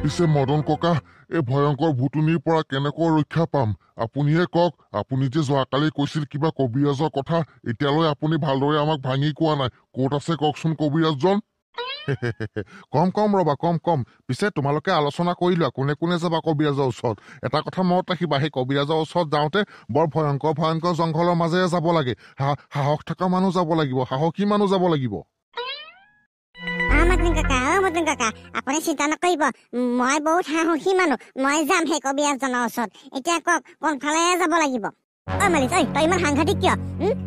পিছে মদন ককা এই ভয়ংকৰ ভুতুনিৰ পৰা কেনেকৈ ৰক্ষা পাম আপুনিয়ে কওক আপুনি যে যোৱাকালি কৈছিল কিবা কবিৰাজৰ কথা এতিয়ালৈ আপুনি ভালদৰে আমাক ভাঙি কোৱা নাই ক'ত আছে কওকচোন কবিৰাজজন কম ৰবা কম পিছে তোমালোকে আলোচনা কৰি লোৱা কোনে কোনে যাবা কবিৰাজৰ ওচৰত এটা কথা মনত ৰাখিবা সেই কবিৰাজৰ ওচৰত যাওঁতে বৰ ভয়ংকৰ জংঘলৰ মাজেৰে যাব লাগে সাহস থকা মানুহ যাব লাগিব সাহসী মানুহ যাব লাগিব মদন কাকা আপুনি চিন্তা নকৰিব মই বহুত সাহসী মানুহ মই যাম সেই কবিৰাজজনৰ ওচৰত এতিয়া কওক কোনফালে যাব লাগিব মালিক তই ইমান সাংঘাতিক কিয়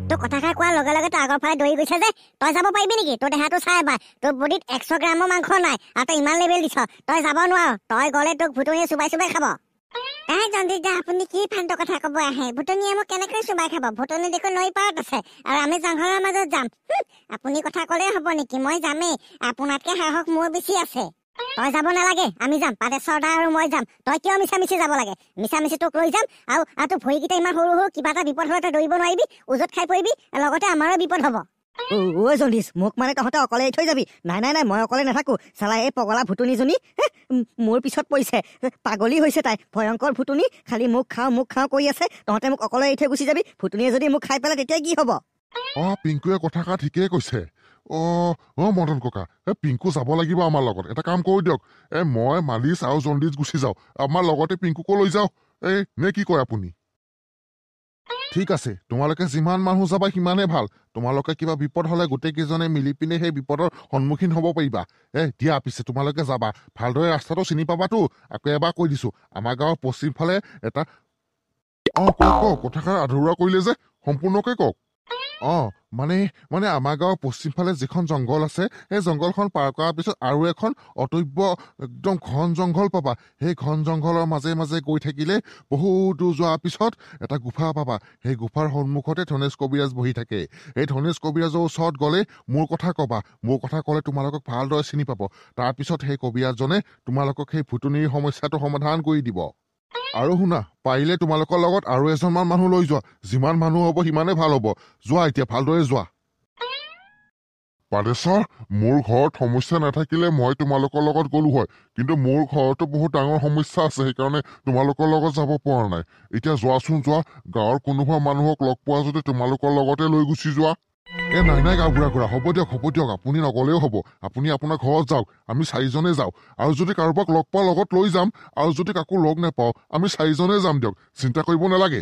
তোৰ কথাষাৰ কোৱাৰ লগে লগে তই আগৰ ফালে দৌৰি গৈছে যে তই যাব পাৰিবি নেকি তোৰ দেহাটো চাই বা তোৰ বডিত 100 গ্ৰামৰ মাংস নাই আৰু তই ইমান লেভেল দিছ তই যাব নোৱাৰ তই গ'লে তোক ভুতুনিয়ে চুবাই খাব জণ্ডিছ দা আপুনি কি ফাল্টু কথা কব আহে ভুতুনিয়ে মোক কেনেকৈ চুবাই খাব ভুতুনি দেখোন নৈ পাৰত আছে আৰু আমি জংঘলৰ মাজত যাম আপুনি কথা ক'লেই হ'ব নেকি মই যামেই আপোনাতকে সাহস মোৰ বেছি আছে তই যাব নালাগে আমি যাম পাদেশ্বৰ দা আৰু মই যাম তই কিয় মিছামিছি যাব লাগে মিছামিছি তোক লৈ যাম আৰু তোৰ ভৰিকেইটা ইমান সৰু কিবা এটা বিপদ হ'লে তই দৌৰিব নোৱাৰিবি উজত খাই পৰিবি লগতে আমাৰো বিপদ হ'ব ঐ জণ্ডিছ মোক মানে তহঁতে অকলে থৈ যাবি নাই মই অকলে নাথাকো চালা এই পগলা ভুতুনিজনী মোৰ পিছত পৰিছে পাগলী হৈছে তাই ভয়ংকৰ ভুতুনি খালি মোক খাওঁ কৰি আছে তহঁতে মোক অকলে থৈ গুচি যাবি ভুতুনিয়ে যদি মোক খাই পেলাই তেতিয়া কি হ'ব পিংকুৱে কথাষাৰ ঠিকেই কৈছে মদন ককা পিংকু যাব লাগিব আমাৰ লগত এটা কাম কৰি দিয়ক মই মালিচ আৰু জণ্ডিছ গুচি যাওঁ আমাৰ লগতে পিংকুকো লৈ যাওঁ নে কি কয় আপুনি ঠিক আছে তোমালোকে যিমান মানুহ যাবা সিমানেই ভাল তোমালোকে কিবা বিপদ হলে গোটেই কেইজনে মিলি পিনে সেই বিপদৰ সন্মুখীন হ'ব পাৰিবা দিয়া পিছে তোমালোকে যাবা ভালদৰে ৰাস্তাটো চিনি পাবাতো আকৌ এবাৰ কৈ দিছো আমাৰ গাঁৱৰ পশ্চিম ফালে এটা কওক কথাষাৰ আধৰুৱা কৰিলে যে সম্পূৰ্ণকে কওক মানে আমাৰ গাঁৱৰ পশ্চিম ফালে যিখন জংঘল আছে সেই জংঘলখন পাৰ কৰাৰ পিছত আৰু এখন অটব্য একদম ঘন জংঘল পাবা সেই ঘন জংঘলৰ মাজে মাজে গৈ থাকিলে বহুত দূৰ যোৱাৰ পিছত এটা গুফা পাবা সেই গুফাৰ সন্মুখতে ধনেশ কবিৰাজ বহি থাকে এই ধনেশ কবিৰাজৰ ওচৰত গ'লে মোৰ কথা কবা মোৰ কথা ক'লে তোমালোকক ভালদৰে চিনি পাব তাৰপিছত সেই কবিৰাজজনে তোমালোকক সেই ভুতুনিৰ সমস্যাটো সমাধান কৰি দিব আৰু শুনা পাৰিলে তোমালোকৰ লগত আৰু এজনমান মানুহ লৈ যোৱা যিমান মানুহ হ'ব সিমানে ভাল হ'ব যোৱা এতিয়া ভালদৰে যোৱা পাদেশ্বৰ মোৰ ঘৰত সমস্যা নাথাকিলে মই তোমালোকৰ লগত গলো হয় কিন্তু মোৰ ঘৰতো বহুত ডাঙৰ সমস্যা আছে সেইকাৰণে তোমালোকৰ লগত যাব পৰা নাই এতিয়া যোৱাচোন যোৱা গাঁৱৰ কোনোবা মানুহক লগ পোৱা যদি তোমালোকৰ লগতে লৈ গুচি যোৱা নাই গাঁওবুঢ়া হ'ব দিয়ক আপুনি নগলেও হ'ব আপুনি আপোনাৰ ঘৰত যাওক আমি 4জনে যাওঁ আৰু যদি কাৰোবাক লগ পোৱা লগত লৈ যাম আৰু যদি কাকো লগ নাপাওঁ আমি 4জনে যাম দিয়ক চিন্তা কৰিব নালাগে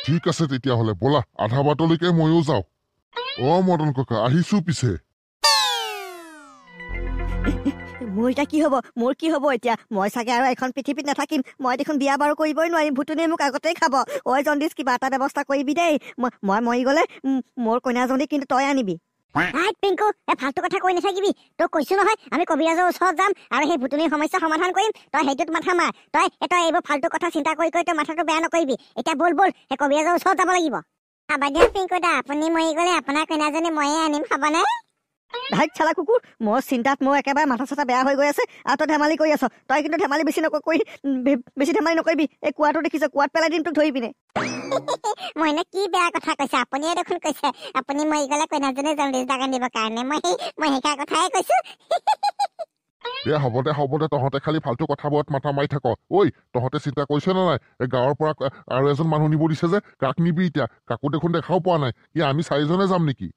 ঠিক আছে তেতিয়াহ'লে ব'লা আধা বাটলৈকে ময়ো যাওঁ মদন ককা আহিছো পিছে মোৰ কি হ'ব এতিয়া মই চাগে আৰু এখন পৃথিৱীত নাথাকিম মই দেখোন বিয়া বাৰু কৰিবই নোৱাৰিম ভুতুনিয়ে মোক আগতেই খাব জণ্ডিছ কিবা এটা ব্যৱস্থা কৰিবি দেই মই মৰি গ'লে মোৰ কইনাজনী কিন্তু তই আনিবি পিংকু ফাল্টু কথা কৈ নাথাকিবি তোক কৈছো নহয় আমি কবিৰাজৰ ওচৰত যাম আৰু সেই ভুতুনিৰ সমস্যা সমাধান কৰিম তই সেইটোত মাথা মাৰ তই এইবোৰ ফাল্টু কথা চিন্তা কৰি তই মাথাটো বেয়া নকৰিবি এতিয়া বল সেই কবিৰাজৰ ওচৰত যাব লাগিব পিংকু দা আপুনি মৰি গ'লে আপোনাৰ কইনাজনী ময়ে আনিম হ'বনে চালা কুকুৰ মোৰ চিন্তাত মোৰ একেবাৰে মাথা চাথা বেয়া হৈ গৈ আছে আৰু তই ধেমালি কৰি আছ তই কিন্তু ধেমালি বেছি ধেমালি নকৰিবি এই কুৱাটো দেখিছ কুৱাত পেলাই দিম তোক ধৰি পিনে মইনে কি বেয়া কথা কৈছে আপুনিয়ে দেখোন কৈছে আপুনি মৰি গ'লে কইনাজনী জণ্ডিছ দাগ আনিবৰ কাৰণে মই সেইকাৰ কথাই কৈছো হ'ব দে তহঁতে খালি ফাল্টু কথাবোৰত মাথা মাৰি থাক তহঁতে চিন্তা কৰিছ নে নাই এই গাঁৱৰ পৰা আৰু এজন মানুহ নিব দিছে যে কাক নিবি এতিয়া কাকো দেখোন দেখাও পোৱা নাই আমি 4জনে যাম নেকি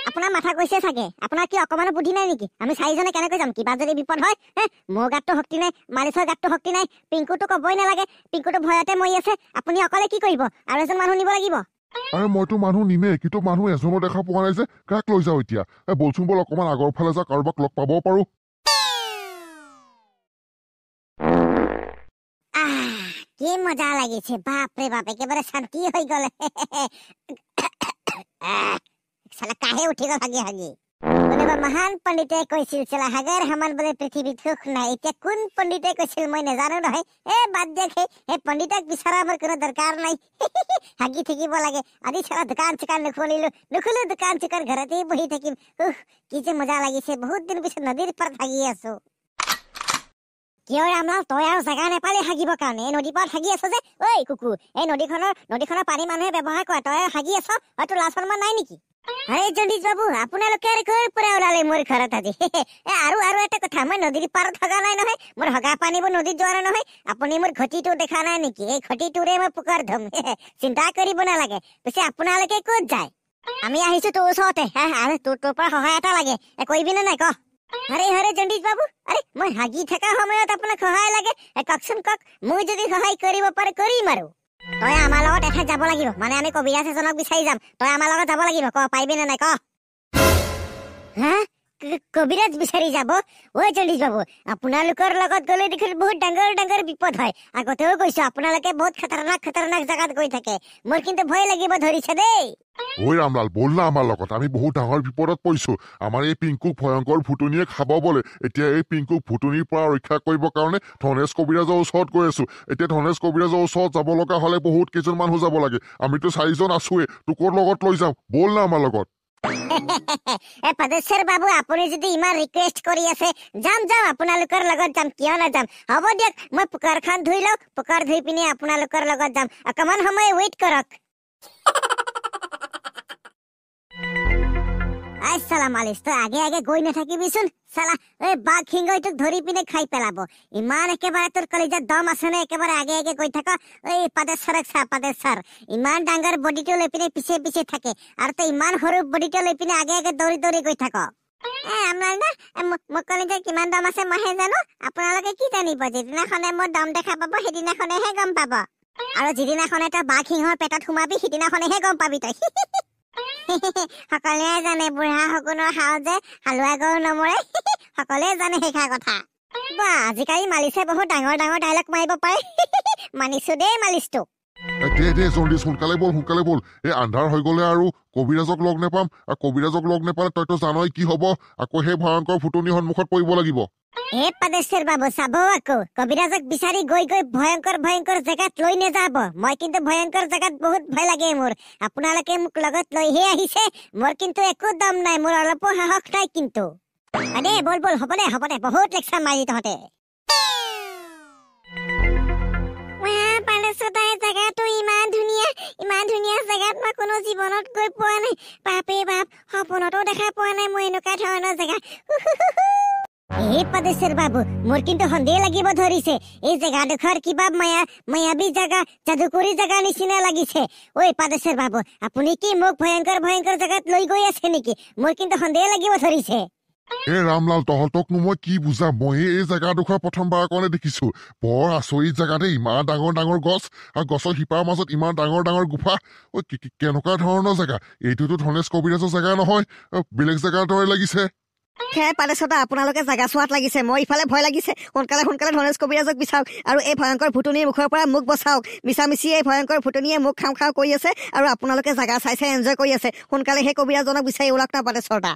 আপোনাৰ মাথা কৈছে চাগে আপোনাৰ কি অকমানো বুদ্ধি নাই নেকি আমি 4জনে কেনেকৈ যাম কিবা যদি বিপদ হয় মোৰ গাতটো শক্তি নাই মালিচৰ গাতটো শক্তি নাই পিংকুটো ক'বই নালাগে পিংকুটো ভয়তে মৰি আছে আপুনি অকলে কি কৰিব আৰু এজন মানুহ নিব লাগিব মইতো মানুহ নিমেই কিন্তু মানুহ এজনো দেখা পোৱা নাই যে কাক লৈ যাওঁ এতিয়া বলচোন বল অকমান আগৰ ফালে যাওঁ কাৰোবাক লগ পাবও পাৰো কি মজা লাগিছে বাপৰে বাপ একেবাৰে শান্তি হৈ গ'ল साला काहे उठी गल हागी कोनोबा महान पंडिते কৈছিল চলা হাগাৰ হামান বলে পৃথিৱীত সুখ নাই এতিয়া কোন পণ্ডিতে কৈছিল মই নাজানো নহয় বাদ দেখে এই পণ্ডিতক বিচাৰাবৰ কোনো দৰকাৰ নাই হাগি থাকিব লাগে আজি চলা দোকান নুখুলো দোকান চিকাৰ ঘৰতেই বহি থাকিম কি যে মজা লাগিছে বহুত দিন পিছত নদীৰ পাৰত হাগি আছো কিয় ৰামলাল তই আৰু জাগা নেপালে হাগিবৰ কাৰণে নদী পাৰত হাগি আছ যে কুকুৰ এই নদীখনৰ পানী মানুহে ব্যৱহাৰ কৰে তই হাগি আছ হয়তো লাজ সন্মান নাই নেকি আৰে জন্ডিস বাবু আপোনালোকে আৰু কৰ পৰা ওলালে মোৰ ঘৰত আজি আৰু এটা কথা মই নদীৰ পাৰত হগা নাই নহয় মোৰ হগা পানীবোৰ নদীত যোৱা নহয় আপুনি মোৰ ঘটিটো দেখা নাই নেকি এই ঘটিটোৰে মই পুকাৰ ধম চিন্তা কৰিব নালাগে পিছে আপোনালোকে ক'ত যায় আমি আহিছো তোৰ ওচৰতে আৰু তোৰ পৰা সহায় এটা লাগে কৰিবি নে নাই ক আরে জন্ডিস বাবু আরে মই হাগি থকা সময়ত আপোনাক সহায় লাগে কওকচোন কওক মই যদি সহায় কৰিব পাৰে কৰিম আৰু তই আমাৰ লগত এঠাইত যাব লাগিব মানে আমি কবিৰাজ এজনক বিচাৰি যাম তই আমাৰ লগত যাব লাগিব ক পাৰিবি নে নাই ক কবিৰাজ বিচাৰি যাব ঐ জন্ডিস বাবু আপোনালোকৰ লগত গ'লে দেখোন বহুত ডাঙৰ বিপদ হয় আগতেও কৈছো আপোনালোকে বহুত খতৰনাক জাগাত গৈ থাকে মোৰ কিন্তু ভয় লাগিব ধৰিছে দেই ঐ ৰামলাল বল না আমাৰ লগত আমি বহুত ডাঙৰ বিপদত পৰিছো আমাৰ এই পিংকুক ভয়ংকৰ ভুটুনিয়ে খাব বলে এতিয়া এই পিংকুক ভুটুনিৰ পৰা ৰক্ষা কৰিবৰ কাৰণে ধনেশ কবিৰাজৰ ওচৰত গৈ আছো এতিয়া ধনেশ কবিৰাজৰ ওচৰত যাব লগা হলে বহুত কেইজন মানুহ যাব লাগে আমিতো 4জন আছোৱে তোকৰ লগত লৈ যাম বল না আমাৰ লগত পদেশ্বৰ বাবু আপুনি যদি ইমান ৰিকুৱেষ্ট কৰি আছে যাম আপোনালোকৰ লগত যাম কিয় নাযাম হ'ব দিয়ক মই পুকাৰখন ধুই লওঁ পুকাৰ ধুই পিনে আপোনালোকৰ লগত যাম অকমান সময় ৱেইট কৰক চালা মালিচ তই আগে গৈ নাথাকিবিচোন চালা এই বাঘ সিংহই তোক ধৰি পিনে খাই পেলাব ইমান একেবাৰে তোৰ কলিজাত দম আছে নে একেবাৰে আগে গৈ থাক এই পদেশ্বৰক চা পদেশ্বৰ ইমান ডাঙৰ বডিটো লৈ পিনে পিছে থাকে আৰু তই ইমান সৰু বডিটো লৈ পিনে আগে দৌৰি গৈ থাক মোৰ কলিজাত কিমান দম আছে মইহে জানো আপোনালোকে কি জানিব যিদিনাখনে মোৰ দম দেখা পাব সেইদিনাখনেহে গম পাব আৰু যিদিনাখনে তই বাঘ সিংহৰ পেটত সোমাবি সিদিনাখনেহে গম পাবি তই সকলোৱে জানে বুঢ়া শগুনৰ হাও যে হালোৱা গৰু নমৰে সকলোৱে জানে সেইষাৰ কথা বা আজিকালি মালিছে বহুত ডাঙৰ ডাইলগ মাৰিব পাৰে মানিছো দেই মালিচটো দে জল্দি সোনকালে বল এই আন্ধাৰ হৈ গলে আৰু কবিৰাজক লগ নেপাম আৰু কবিৰাজক লগ নেপালে তইতো জানই কি হব আকৌ সেই ভয়ংকৰ ফুটনি সন্মুখত পৰিব লাগিব পদেশ্বৰ বাবু চাব আকৌ কবিৰাজক বিচাৰি গৈ ভয়ংকৰ জেগাত লৈ নেযাব মই কিন্তু ভয়ংকৰ জেগাত বহুত ভয় লাগে মোৰ আপোনালোকে মোক লগত লৈহে আহিছে মোৰ কিন্তু একো দম নাই মোৰ অলপো সাহস নাই কিন্তু বল হ'ব দে বহুত লেকচাৰ মাৰি তহঁতে জেগাটো ইমান ধুনীয়া জেগাত মই কোনো জীৱনত গৈ পোৱা নাই বাপে বাপ সপোনতো দেখা পোৱা নাই মই এনেকুৱা ধৰণৰ জেগা পদেশ্বৰ বাবু মোৰ কিন্তু সন্দেহ লাগিব ধৰিছে এই জেগাডোখৰ কিবা মায়াবী জেগা যাদুকৰী জেগা নিচিনা লাগিছে ঐ পদেশ্বৰ বাবু আপুনি কি মোক ভয়ংকৰ জেগাত লৈ গৈ আছে নেকি মোৰ কিন্তু সন্দেহ লাগিব ধৰিছে ৰামলাল তহঁতকনো মই কি বুজাম মই এই জেগাডোখৰ প্ৰথমবাৰৰ কাৰণে দেখিছো বৰ আচৰিত জেগা দেই ইমান ডাঙৰ গছ আৰু গছৰ শিপাৰ মাজত ইমান ডাঙৰ গুফা কেনেকুৱা ধৰণৰ জেগা এইটোতো ধনেশ কবিৰাজৰ জেগা নহয় বেলেগ জেগাৰ দৰে লাগিছে পাদেশ্বৰদা আপোনালোকে জেগা চোৱাত লাগিছে মই ইফালে ভয় লাগিছে সোনকালে ধনেশ কবিৰাজক বিচাৰক আৰু এই ভয়ংকৰ ভুটুনিৰ মুখৰ পৰা মোক বচাওক মিছামিছি এই ভয়ংকৰ ভুটুনিয়ে মোক খাওঁ কৰি আছে আৰু আপোনালোকে জেগা চাই এনজয় কৰি আছে সোনকালে সেই কবিৰাজজনক বিচাৰি ওলাওক না পাদেশ্বৰদা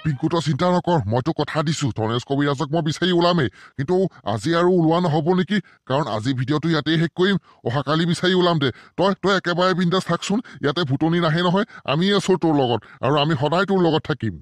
পিংকু তই চিন্তা নকৰ মইতো কথা দিছো ধনেশ কবিৰাজক মই বিচাৰি ওলামেই কিন্তু আজি আৰু ওলোৱা নহব নেকি কাৰণ আজি ভিডিঅ'টো ইয়াতেই শেষ কৰিম অহাকালি বিচাৰি ওলাম দে তই একেবাৰে বিন্দাছ থাকচোন ইয়াতে ভুটনি নাহে নহয় আমি আছো তোৰ লগত আৰু আমি সদায় তোৰ লগত থাকিম